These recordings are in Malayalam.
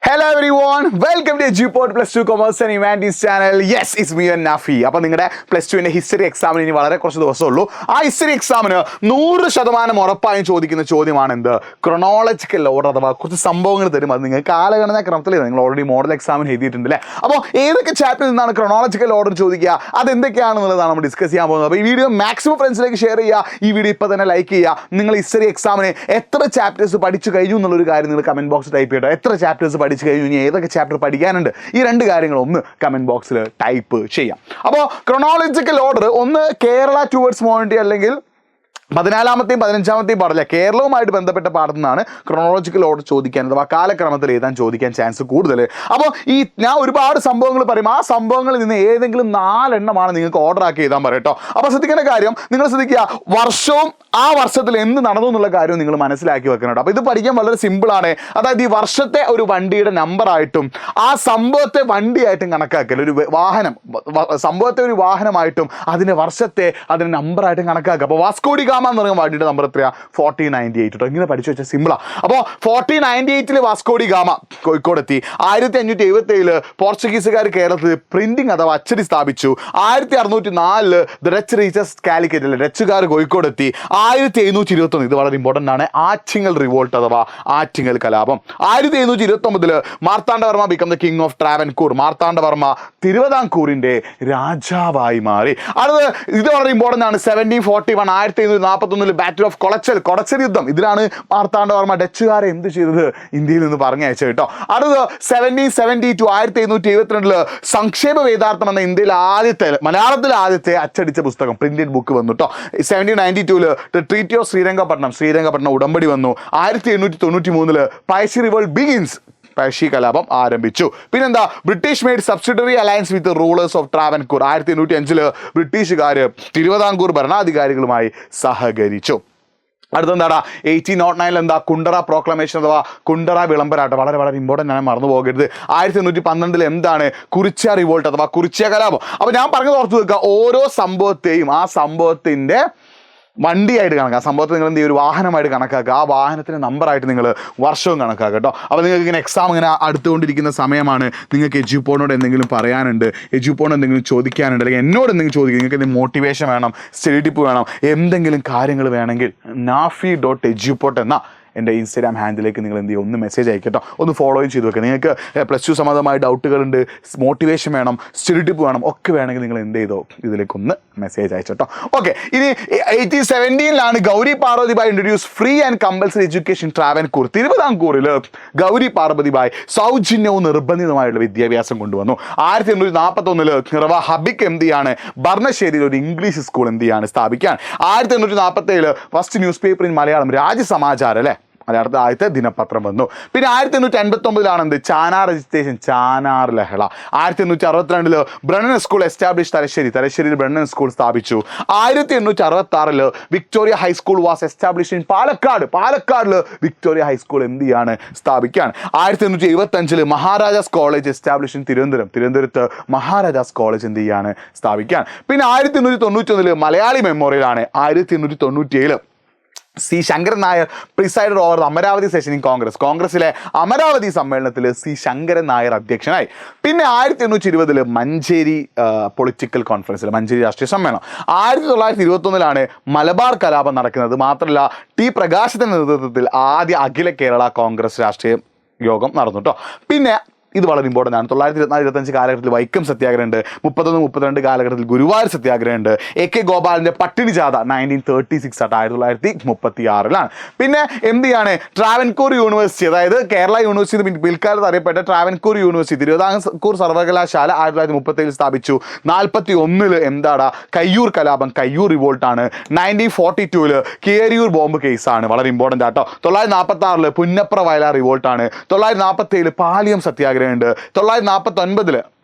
Hello everyone, welcome to Juport Plus 2 Commerce and Humanities channel. Yes, it's me and Nafi. അപ്പോൾ നിങ്ങളുടെ +2 ഹിസ്റ്ററി എക്സാമിന് ഇനി വളരെ കുറച്ച് ദിവസമുള്ളൂ. ആ ഹിസ്റ്ററി എക്സാമിന് 100% ഉറപ്പായും ചോദിക്കുന്ന ചോദ്യമാണ് എന്ത്? ക്രൊണോളജിക്കൽ ഓർഡർ അഥവാ കുറച്ച് സംഭവങ്ങൾ തരും. അത് നിങ്ങൾ കാലഗണന ക്രമത്തിൽ നിങ്ങൾ ഓൾറെഡി മോഡൽ എക്സാമിന് എഴുതിയിട്ടുണ്ട് അല്ലേ? അപ്പോൾ ഏതൊക്കെ ചാപ്റ്ററിൽ നിന്നാണ് ക്രൊണോളജിക്കൽ ഓർഡർ ചോദിക്കുക, അതെന്തൊക്കെയാണെന്നുള്ളതാണ് നമ്മൾ ഡിസ്കസ് ചെയ്യാൻ പോകുന്നത്. അപ്പോൾ ഈ വീഡിയോ മാക്സിമം ഫ്രണ്ട്സിലേക്ക് ഷെയർ ചെയ്യുക. ഈ വീഡിയോ ഇപ്പോൾ തന്നെ ലൈക്ക് ചെയ്യുക. നിങ്ങൾ ഹിസ്റ്ററി എക്സാമിന് എത്ര ചാപ്റ്റേഴ്സ് പഠിച്ചു കഴിഞ്ഞു എന്നുള്ളൊരു കാര്യം നിങ്ങൾ കമൻറ്റ് ബോക്സിൽ ടൈപ്പ് ചെയ്യട്ടോ. എത്ര ചാപ്റ്റേഴ്സ് പഠിച്ചു കഴിഞ്ഞു, ഇനി ഏതൊക്കെ ചാപ്റ്റർ പഠിക്കാനുണ്ട്, ഈ രണ്ട് കാര്യങ്ങൾ ഒന്ന് കമൻറ്റ് ബോക്സിൽ ടൈപ്പ് ചെയ്യാം. അപ്പോൾ ക്രൊണോളജിക്കൽ ഓർഡർ ഒന്ന് കേരള ടുവേർഡ്സ് മോണിറ്റി അല്ലെങ്കിൽ 14ാമത്തെയും 15ാമത്തെയും പാഠം കേരളവുമായിട്ട് ബന്ധപ്പെട്ട പാഠത്തിൽ നിന്നാണ് ക്രൊണോളജിക്കൽ ഓർഡർ ചോദിക്കാൻ അഥവാ കാലക്രമത്തിൽ എഴുതാൻ ചോദിക്കാൻ ചാൻസ് കൂടുതൽ. അപ്പോൾ ഞാൻ ഒരുപാട് സംഭവങ്ങൾ പറയും, ആ സംഭവങ്ങളിൽ നിന്ന് ഏതെങ്കിലും 4 എണ്ണമാണ് നിങ്ങൾക്ക് ഓർഡർ ആക്കി എഴുതാൻ പറയട്ടോ. അപ്പോൾ ശ്രദ്ധിക്കേണ്ട കാര്യം, നിങ്ങൾ ശ്രദ്ധിക്കുക, വർഷവും ആ വർഷത്തിൽ എന്ത് നടന്നു എന്നുള്ള കാര്യവും നിങ്ങൾ മനസ്സിലാക്കി വെക്കണം കേട്ടോ. അപ്പോൾ ഇത് പഠിക്കാൻ വളരെ സിമ്പിളാണ്. അതായത് ഈ വർഷത്തെ ഒരു വണ്ടിയുടെ നമ്പറായിട്ടും ആ സംഭവത്തെ വണ്ടിയായിട്ടും കണക്കാക്കൽ. ഒരു വാഹനം, സംഭവത്തെ ഒരു വാഹനമായിട്ടും അതിൻ്റെ വർഷത്തെ അതിൻ്റെ നമ്പറായിട്ടും കണക്കാക്കുക. അപ്പോൾ വാസ്കോഡി ഗാമ എന്ന് പറയുന്ന വണ്ടിയുടെ നമ്പർ എത്രയാ? 1498 കേട്ടോ. ഇങ്ങനെ പഠിച്ചു വെച്ചാൽ സിമ്പിളാണ്. അപ്പോൾ 1498 വാസ്കോഡി ഗാമ കോഴിക്കോട് എത്തി. 1577 പോർച്ചുഗീസുകാർ കേരളത്തിൽ പ്രിന്റിംഗ് അഥവാ അച്ചടി സ്ഥാപിച്ചു. 1604 ഡച്ച് റീച്ചസ് കാലിക്കറ്റിൽ ഡച്ചുകാർ കോഴിക്കോട് എത്തി. 1721 ഇത് വളരെ ഇമ്പോർട്ടൻ്റ് ആണ്, ആറ്റിങ്ങൽ റിവോൾട്ട് അഥവാ ആറ്റിങ്ങൽ കലാപം. 1729 Marthanda Varma become the king of Travancore. Marthanda Varma തിരുവിതാംകൂറിന്റെ രാജാവായി മാറി. അത് ഇത് വളരെ ഇമ്പോർട്ടൻ്റ് ആണ്. 1741 1741 ബാറ്റിൽ ഓഫ് കൊളച്ചൽ യുദ്ധം. ഇതിലാണ് മാർത്താണ്ഡവർമ്മ ഡച്ചുകാരെ എന്ത് ചെയ്തത്? ഇന്ത്യയിൽ നിന്ന് പറഞ്ഞയച്ചു കേട്ടോ. അടുത്ത് 1772 1772 സംക്ഷേപ വേദാർത്ഥം എന്ന ഇന്ത്യയിൽ മലയാളത്തിലെ ആദ്യത്തെ അച്ചടിച്ച പുസ്തകം, പ്രിന്റഡ് ബുക്ക് വന്നു കേട്ടോ. 1792 ട്രീറ്റി ഓഫ് ശ്രീരംഗപട്ടണം ഉടമ്പടി വന്നു. 1893 പഴശ്ശി റിവോൾട്ട് ബിഗിൻസ്, പഴശ്ശി കലാപം ആരംഭിച്ചു. പിന്നെന്താ? British made subsidiary alliance with rulers of Travancore. 1805 ബ്രിട്ടീഷുകാർ തിരുവിതാംകൂർ ഭരണാധികാരികളുമായി സഹകരിച്ചു. അടുത്തെന്താടാ? 1809 എന്താ? കുണ്ടറ പ്രോക്ലമേഷൻ അഥവാ കുണ്ടറ വിളംബരാട്ടം. വളരെ വളരെ ഇമ്പോർട്ടൻ്റ് ആണ്, മറന്നു പോകരുത്. 1812 എന്താണ്? കുറിച്യ റിവോൾട്ട് അഥവാ കുറിച്യ കലാപം. അപ്പോൾ ഞാൻ പറഞ്ഞത് ഓർത്ത് വെക്കുക, ഓരോ സംഭവത്തെയും ആ സംഭവത്തിൻ്റെ വണ്ടിയായിട്ട് കണക്കാക്കുക. സംഭവത്തിൽ നിങ്ങൾ എന്ത് ചെയ്യും? ഒരു വാഹനമായിട്ട് കണക്കാക്കുക. ആ വാഹനത്തിൻ്റെ നമ്പറായിട്ട് നിങ്ങൾ വർഷവും കണക്കാക്കുക കേട്ടോ. അപ്പോൾ നിങ്ങൾക്ക് ഇങ്ങനെ എക്സാം ഇങ്ങനെ അടുത്തുകൊണ്ടിരിക്കുന്ന സമയമാണ്. നിങ്ങൾക്ക് എജ്യൂപോണിനോട് എന്തെങ്കിലും പറയാനുണ്ട്, എജ്യൂപോണിനോട് എന്തെങ്കിലും ചോദിക്കാനുണ്ട്, അല്ലെങ്കിൽ എന്നോട് എന്തെങ്കിലും ചോദിക്കുക, നിങ്ങൾക്ക് എന്തെങ്കിലും മോട്ടിവേഷൻ വേണം, സ്റ്റഡി ടിപ്പ് വേണം, എന്തെങ്കിലും കാര്യങ്ങൾ വേണമെങ്കിൽ nafi.eduport എന്ന എൻ്റെ ഇൻസ്റ്റാഗ്രാം ഹാൻഡിലേക്ക് നിങ്ങൾ എന്ത് ചെയ്യുക? ഒന്ന് മെസ്സേജ് അയക്കട്ടോ, ഒന്ന് ഫോളോയും ചെയ്ത് വെക്കുക. നിങ്ങൾക്ക് +2 സംബന്ധമായ ഡൗട്ടുകളുണ്ട്, മോട്ടിവേഷൻ വേണം, സ്റ്റഡി ടിപ്പ് വേണം, ഒക്കെ വേണമെങ്കിൽ നിങ്ങൾ എന്ത് ചെയ്തോ ഇതിലേക്കൊന്ന് മെസ്സേജ് അയച്ചോട്ടോ. ഓക്കെ, ഇനി 1817 Gowri Parvathibai introduce free and compulsory education Travancore. തിരുവിതാംകൂറിൽ ഗൗരി പാർവതിബായ് സൗജന്യവും നിർബന്ധിതമായുള്ള വിദ്യാഭ്യാസം കൊണ്ടുവന്നു. 1841 റവ ഹബിക് MD ഭരണശ്ശേരിയിൽ ഒരു ഇംഗ്ലീഷ് സ്കൂൾ സ്ഥാപിക്കാൻ. 1847 first newspaper in Malayalam Rajyasamacharam അല്ലേ, മലയാളത്തിൽ ആദ്യത്തെ ദിനപത്രം വന്നു. പിന്നെ 1889 ചാനാർ രജിസ്ട്രേഷൻ, ചാനാർ ലഹള. 1862 ബ്രണ്ണൻ സ്കൂൾ എസ്റ്റാബ്ലിഷ് തലശ്ശേരിയിൽ ബ്രണ്ണൻ സ്കൂൾ സ്ഥാപിച്ചു. 1866 Victoria high school was establish in പാലക്കാടിൽ വിക്ടോറിയ ഹൈസ്കൂൾ സ്ഥാപിക്കാൻ. 1875 മഹാരാജാസ് കോളേജ് എസ്റ്റാബ്ലിഷ് ഇൻ തിരുവനന്തപുരത്ത് മഹാരാജാസ് കോളേജ് സ്ഥാപിക്കാൻ. പിന്നെ 1891 മലയാളി മെമ്മോറിയൽ ആണ്. 1897 C Sankaran Nair presided over Amaravati session in കോൺഗ്രസിലെ അമരാവതി സമ്മേളനത്തിൽ സി ശങ്കരൻ നായർ അധ്യക്ഷനായി. പിന്നെ 1820 മഞ്ചേരി പൊളിറ്റിക്കൽ കോൺഫറൻസിൽ മഞ്ചേരി രാഷ്ട്രീയ സമ്മേളനം. 1921 മലബാർ കലാപം നടക്കുന്നത്. മാത്രമല്ല ടി പ്രകാശത്തിന്റെ നേതൃത്വത്തിൽ ആദ്യ അഖില കേരള കോൺഗ്രസ് രാഷ്ട്രീയ യോഗം നടന്നു കേട്ടോ. പിന്നെ ഇത് വളരെ ഇമ്പോർട്ടൻ്റ് ആണ്. 1924-25 കാലഘട്ടത്തിൽ വൈക്കം സത്യാഗ്രഹം ഉണ്ട്. 31-32 കാലഘട്ടത്തിൽ ഗുരുവായൂർ സത്യാഗ്രഹം ഉണ്ട്. AK ഗോപാലിൻ്റെ പട്ടിണി ജാഥ 1936 1936. പിന്നെ എന്തിയാണ്? ട്രാവൻകൂർ യൂണിവേഴ്സിറ്റി, അതായത് കേരള യൂണിവേഴ്സിറ്റി പിൽക്കാലത്ത് അറിയപ്പെട്ട ട്രാവൻകൂർ യൂണിവേഴ്സിറ്റി തിരുവിതാംകൂർ സർവകലാശാല 1937 സ്ഥാപിച്ചു. 41 കയ്യൂർ കലാപം, കയ്യൂർ റിവോൾട്ടാണ്. 1942 കീഴരിയൂർ ബോംബ് കേസാണ്, വളരെ ഇമ്പോർട്ടൻ്റ് ആട്ടോ. 1946 പുന്നപ്ര വയലാർ റിവോൾട്ടാണ്. 1947 പാലിയം സത്യാഗ്രഹം ഉണ്ട്. 1949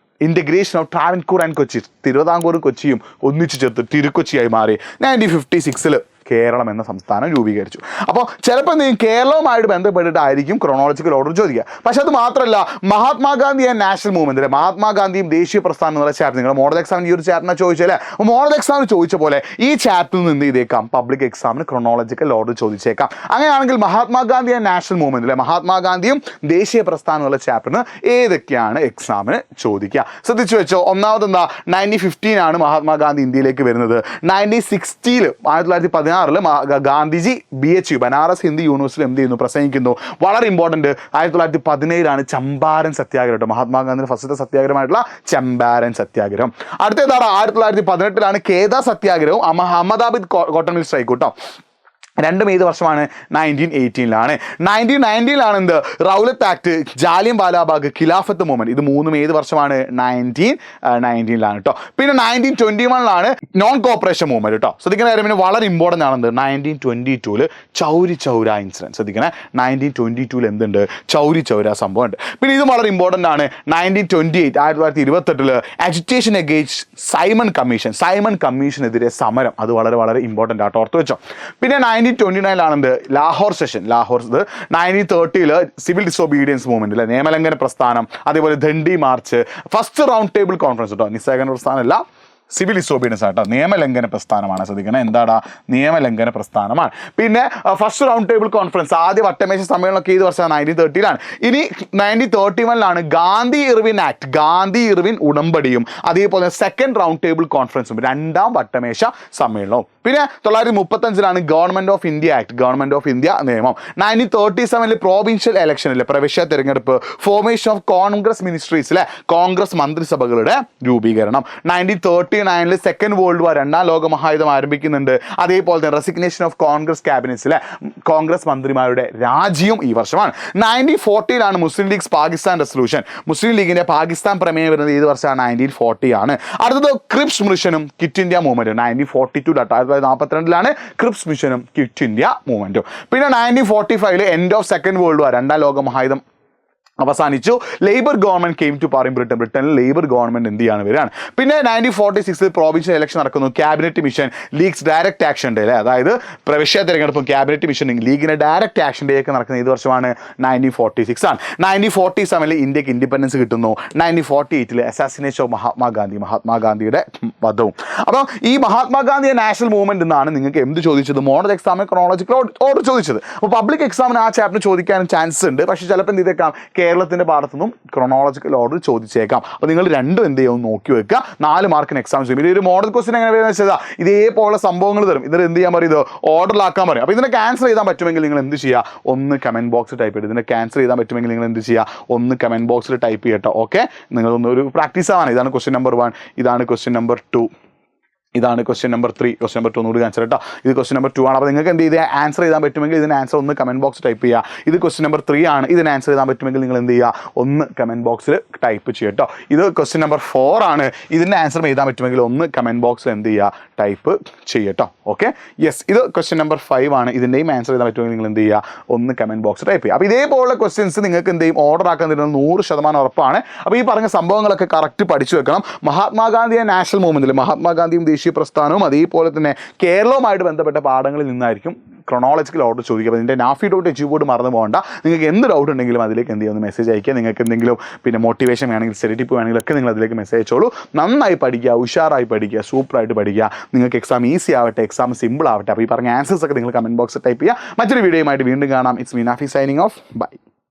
integration of Travancore and Kochi, തിരുവിതാംകൂറും കൊച്ചിയും ഒന്നിച്ചു ചേർത്ത് തിരുക്കൊച്ചിയായി മാറി. 1956 കേരളം എന്ന സംസ്ഥാനം രൂപീകരിച്ചു. അപ്പോൾ ചിലപ്പോൾ എന്തെങ്കിലും കേരളവുമായിട്ട് ബന്ധപ്പെട്ടിട്ടായിരിക്കും ക്രോണോളജിക്കൽ ഓർഡർ ചോദിക്കുക. പക്ഷെ അത് മാത്രമല്ല, മഹാത്മാഗാന്ധി ആൻഡ് നാഷണൽ മൂവ്മെന്റ്, മഹാത്മാഗാന്ധിയും ദേശീയ പ്രസ്ഥാനം എന്നുള്ള ചാപ്റ്റർ, നിങ്ങൾ മോഡൽ എക്സാമിന് ഈ ഒരു ചാപ്റ്ററിനെ ചോദിച്ചല്ലേ, മോഡൽ എക്സാമിന് ചോദിച്ച പോലെ ഈ ചാപ്റ്ററിൽ നിന്ന് എന്ത് ചെയ്തേക്കാം, പബ്ലിക് എക്സാമിന് ക്രോണോളജിക്കൽ ഓർഡർ ചോദിച്ചേക്കാം. അങ്ങനെയാണെങ്കിൽ മഹാത്മാഗാന്ധി ആൻഡ് നാഷണൽ മൂവ്മെന്റ്, മഹാത്മാഗാന്ധിയും ദേശീയ പ്രസ്ഥാനം എന്നുള്ള ചാപ്റ്ററിന് ഏതൊക്കെയാണ് എക്സാമിന് ചോദിക്കുക? ശ്രദ്ധിച്ചു വെച്ചോ. ഒന്നാമത് എന്താ, 1915 ആണ് മഹാത്മാഗാന്ധി ഇന്ത്യയിലേക്ക് വരുന്നത്. 1960 1916 ഗാന്ധിജി BHU ബനാറസ് ഹിന്ദു യൂണിവേഴ്സിറ്റി എന്ത് ചെയ്യുന്നു, പ്രസംഗിക്കുന്നു. വളരെ ഇമ്പോർട്ടൻറ്റ്, 1917 ചമ്പാരൻ സത്യാഗ്രഹം കേട്ടോ, മഹാത്മാഗാന്ധിയുടെ ഫസ്റ്റത്തെ സത്യാഗ്രഹമായിട്ടുള്ള ചമ്പാരൻ സത്യാഗ്രഹം. അടുത്തതാണ് 1918 Kedah സത്യാഗ്രഹവും Ahmedabad cotton mill strike കേട്ടോ. രണ്ടും ഏത് വർഷമാണ്? 1918 1990 എന്ത്, റൗലത്ത് ആക്ട്, ജാലിയൻ വാലാബാഗ്, ഖിലാഫത്ത് മൂവ്മെന്റ്. ഇത് മൂന്നും ഏത് വർഷമാണ്? 1919 കേട്ടോ. പിന്നെ 1921 നോൺ കോപ്പറേഷൻ മൂവ്മെന്റ് കേട്ടോ. ശ്രദ്ധിക്കുന്ന കാര്യം പിന്നെ വളരെ ഇമ്പോർട്ടൻ്റ് ആണെന്ത്, 1922 ചൗരി ചൗര ഇൻസിഡൻറ്റ്. ശ്രദ്ധിക്കണേ, 1922 എന്തുണ്ട്, ചൗരി ചൗര സംഭവം ഉണ്ട്. പിന്നെ ഇത് വളരെ ഇമ്പോർട്ടൻ്റ് ആണ്, 1928 അജിറ്റേഷൻ അഗെയിൻസ്റ്റ് സൈമൺ കമ്മീഷനെതിരെ സമരം. അത് വളരെ വളരെ ഇമ്പോർട്ടൻ്റ് ആട്ടോ, ഓർത്ത് വെച്ചോ. പിന്നെ 1929 Lahore session. 1930 civil disobedience movement അല്ലെ, നിയമലംഘന പ്രസ്ഥാനം. അതേപോലെ Dandi March, first round table conference കേട്ടോ. നിസ്സഹകരണ പ്രസ്ഥാനം അല്ല, സിവിൽ ഡിസോബീഡിയൻസ് ആട്ടോ, നിയമലംഘന പ്രസ്ഥാനമാണ്. ശ്രദ്ധിക്കണം, എന്താടാ, നിയമലംഘന പ്രസ്ഥാനമാണ്. പിന്നെ ഫസ്റ്റ് റൗണ്ട് ടേബിൾ കോൺഫറൻസ്, ആദ്യ വട്ടമേശ സമ്മേളനമൊക്കെ ഏത് വർഷമാണ്? 1930 ഇനി 1931 ഗാന്ധി ഇർവിൻ ഉടമ്പടിയും അതേപോലെ സെക്കൻഡ് റൗണ്ട് ടേബിൾ കോൺഫറൻസും, രണ്ടാം വട്ടമേശ സമ്മേളനവും. പിന്നെ 1935 ഗവൺമെന്റ് ഓഫ് ഇന്ത്യ നിയമം. 1937 പ്രോവിൻഷ്യൽ ഇലക്ഷൻ പ്രവിശ്യ തെരഞ്ഞെടുപ്പ്. ഫോർമേഷൻ ഓഫ് കോൺഗ്രസ് മിനിസ്ട്രീസിലെ കോൺഗ്രസ് മന്ത്രിസഭകളുടെ രൂപീകരണം. 1939 സെക്കൻഡ് വേൾഡ് വാർ, രണ്ടാം ലോക മഹായുദ്ധം ആരംഭിക്കുന്നുണ്ട്. അതേപോലെ തന്നെ റെസിഗ്നേഷൻ ഓഫ് കോൺഗ്രസ് ക്യാബിനറ്റ്സിലെ കോൺഗ്രസ് മന്ത്രിമാരുടെ രാജിയും ഈ വർഷമാണ്. 1940 മുസ്ലിം ലീഗ് പാകിസ്ഥാൻ റെസൊല്യൂഷൻ. മുസ്ലിം ലീഗിന്റെ പാകിസ്ഥാൻ പ്രമേയം വരുന്നത് ഏത് വർഷമാണ്? 1940 അടുത്തത് ക്രിപ്സ് മിഷനും ക്വിറ്റ് ഇന്ത്യ മൂവ്മെന്റും. 1942 1942 ക്രിപ്സ് മിഷനും ക്വിറ്റ് ഇന്ത്യ മൂവ്മെന്റും. പിന്നെ 1945 end of second world war, രണ്ടാം ലോക മഹായുദ്ധം അവസാനിച്ചു. Labour government came to power in ബ്രിട്ടനിൽ ലേബർ ഗവൺമെന്റ് എന്ത് ചെയ്യാണ് വരികയാണ്. പിന്നെ 1946 പ്രോവിൻഷ്യൽ ഇലക്ഷൻ നടക്കുന്നു. Cabinet mission league's direct action day അല്ലേ, അതായത് പ്രവിശ്യ തെരഞ്ഞെടുപ്പും ക്യാബിനറ്റ് മിഷൻ ലീഗിന്റെ ഡയറക്റ്റ് ആക്ഷൻ ഡേ ഒക്കെ നടക്കുന്ന ഏത് വർഷമാണ്? 1946 1947 ഇന്ത്യക്ക് ഇൻഡിപെൻഡൻസ് കിട്ടുന്നു. 1948 അസാസിനേഷൻ ഓഫ് മഹാത്മാഗാന്ധിയുടെ വധവും. അപ്പോൾ ഈ മഹാത്മാഗാന്ധി നാഷണൽ മൂവ്മെന്റ് എന്നാണ് നിങ്ങൾക്ക് എന്ത് ചോദിച്ചത്, മോഡൽ എക്സാമിന് ക്രോണോളജിക്കൽ ഓർഡർ ചോദിച്ചത്. അപ്പോൾ പബ്ലിക് എക്സാമിന് ആ ചാപ്റ്റർ ചോദിക്കാനും ചാൻസ് ഉണ്ട്. പക്ഷേ ചിലപ്പോൾ എന്ത് ചെയ്തേക്കാം, കേരളത്തിന്റെ ഭാഗത്തുനിന്നും ക്രോണോളജിക്കൽ ഓർഡർ ചോദിച്ചേക്കാം. അപ്പോൾ നിങ്ങൾ രണ്ടും എന്ത് ചെയ്യും, നോക്കി വെക്കുക. 4 മാർക്കിന് എക്സാം ചെയ്യും. ഇത് ഒരു മോഡൽ ക്വസ്റ്റ്യൻ എങ്ങനെ വരുന്നത് വെച്ചാൽ ഇതേപോലെ സംഭവങ്ങൾ തരും. ഇത് എന്ത് ചെയ്യാൻ പറയും, ഇത് ഓർഡറിലാക്കാൻ പറയും. അപ്പോൾ ഇതിനെ ക്യാൻസൽ ചെയ്താൻ പറ്റുമെങ്കിൽ നിങ്ങൾ എന്ത് ചെയ്യുക, ഒന്ന് കമന്റ് ബോക്സിൽ ടൈപ്പ് ചെയ്ത്. ഇതിനെ ക്യാൻസൽ ചെയ്താൻ പറ്റുമെങ്കിൽ നിങ്ങൾ എന്ത് ചെയ്യുക, ഒന്ന് കമന്റ് ബോക്സിൽ ടൈപ്പ് ചെയ്യട്ടോ. ഓക്കെ, നിങ്ങളൊന്ന് ഒരു പ്രാക്ടീസ് ആവാൻ. ഇതാണ് ക്വസ്റ്റ്യൻ നമ്പർ 1, ഇതാണ് ക്വസ്റ്റ്യൻ നമ്പർ 2, ഇതാണ് ക്വസ്റ്റ്യൻ നമ്പർ 3. ക്വസ്റ്റ്യൻ നമ്പർ 2 ഒന്നുകൂടി ആൻസർ കേട്ടോ. ഇത് ക്വസ്റ്റ്യൻ നമ്പർ 2 ആണ്. അപ്പോൾ നിങ്ങൾക്ക് എന്ത് ചെയ്ത് ആൻസർ ചെയ്താൻ പറ്റുമെങ്കിൽ ഇതിന് ആൻസർ ഒന്ന് കമന്റ് ബോക്സ് ടൈപ്പ് ചെയ്യുക. ഇത് ക്വസ്റ്റ്യൻ നമ്പർ 3 ആണ്. ഇതിന് ആൻസർ ചെയ്താൻ പറ്റുമെങ്കിൽ നിങ്ങൾ എന്ത് ചെയ്യുക, ഒന്ന് കമന്റ് ബോക്സിൽ ടൈപ്പ് ചെയ്യട്ടോ. ഇത് ക്വസ്റ്റ്യൻ നമ്പർ 4 ആണ്. ഇതിൻ്റെ ആൻസർ എഴുതാൻ പറ്റുമെങ്കിൽ ഒന്ന് കമന്റ് ബോക്സിൽ എന്ത് ചെയ്യുക, ടൈപ്പ് ചെയ്യട്ടോ. Okay, yes. ഇത് ക്വസ്റ്റ്യൻ നമ്പർ 5 ആണ്. ഇതിൻ്റെയും ആൻസർ ചെയ്താൻ പറ്റുമെങ്കിൽ നിങ്ങൾ എന്ത് ചെയ്യുക, ഒന്ന് കമന്റ് ബോക്സ് ടൈപ്പ് ചെയ്യുക. അപ്പോൾ ഇതേപോലുള്ള ക്വസ്റ്റ്യൻസ് നിങ്ങൾക്ക് എന്ത് ചെയ്യും, ഓർഡർ ആക്കാൻ തരുന്നത് 100% ഉറപ്പാണ്. അപ്പോൾ ഈ പറഞ്ഞ സംഭവങ്ങളൊക്കെ കറക്റ്റ് പഠിച്ചു വെക്കണം. മഹാത്മാഗാന്ധി നാഷണൽ മൂവ്മെന്റിൽ മഹാത്മാഗാന്ധിയും ദേശീയ പ്രസ്ഥാനവും അതേപോലെ തന്നെ കേരളവുമായിട്ട് ബന്ധപ്പെട്ട പാഠങ്ങളിൽ നിന്നായിരിക്കും ക്രോണോളജിക്കൽ ഓർഡർ ചോദിക്കുക. അപ്പോൾ ഇതിൻ്റെ nafi.edu ബോർഡ് മറന്നു പോകണ്ട. നിങ്ങൾക്ക് എന്ത് ഡൗട്ട് ഉണ്ടെങ്കിലും അതിലേക്ക് എന്ത് ചെയ്യുന്ന മെസ്സേജ് അയക്കുക. നിങ്ങൾക്ക് എന്തെങ്കിലും പിന്നെ മോട്ടിവേഷൻ വേണമെങ്കിൽ സ്റ്റഡി ടിപ്പ് വേണമെങ്കിൽ ഒക്കെ നിങ്ങൾ അതിലേക്ക് മെസ്സേജ് അയച്ചോളൂ. നന്നായി പഠിക്കുക, ഉഷാറായി പഠിക്കുക, സൂപ്പറായിട്ട് പഠിക്കുക. നിങ്ങൾക്ക് എക്സാം ഈസി ആവട്ടെ, എക്സാം സിമ്പിൾ ആവട്ടെ. അപ്പോൾ ഈ പറഞ്ഞ ആൻസേഴ്സ് ഒക്കെ നിങ്ങൾ കമന്റ് ബോക്സിൽ ടൈപ്പ് ചെയ്യുക. മറ്റൊരു വീഡിയോയുമായിട്ട് വീണ്ടും കാണാം. It's me Nafi signing off. By.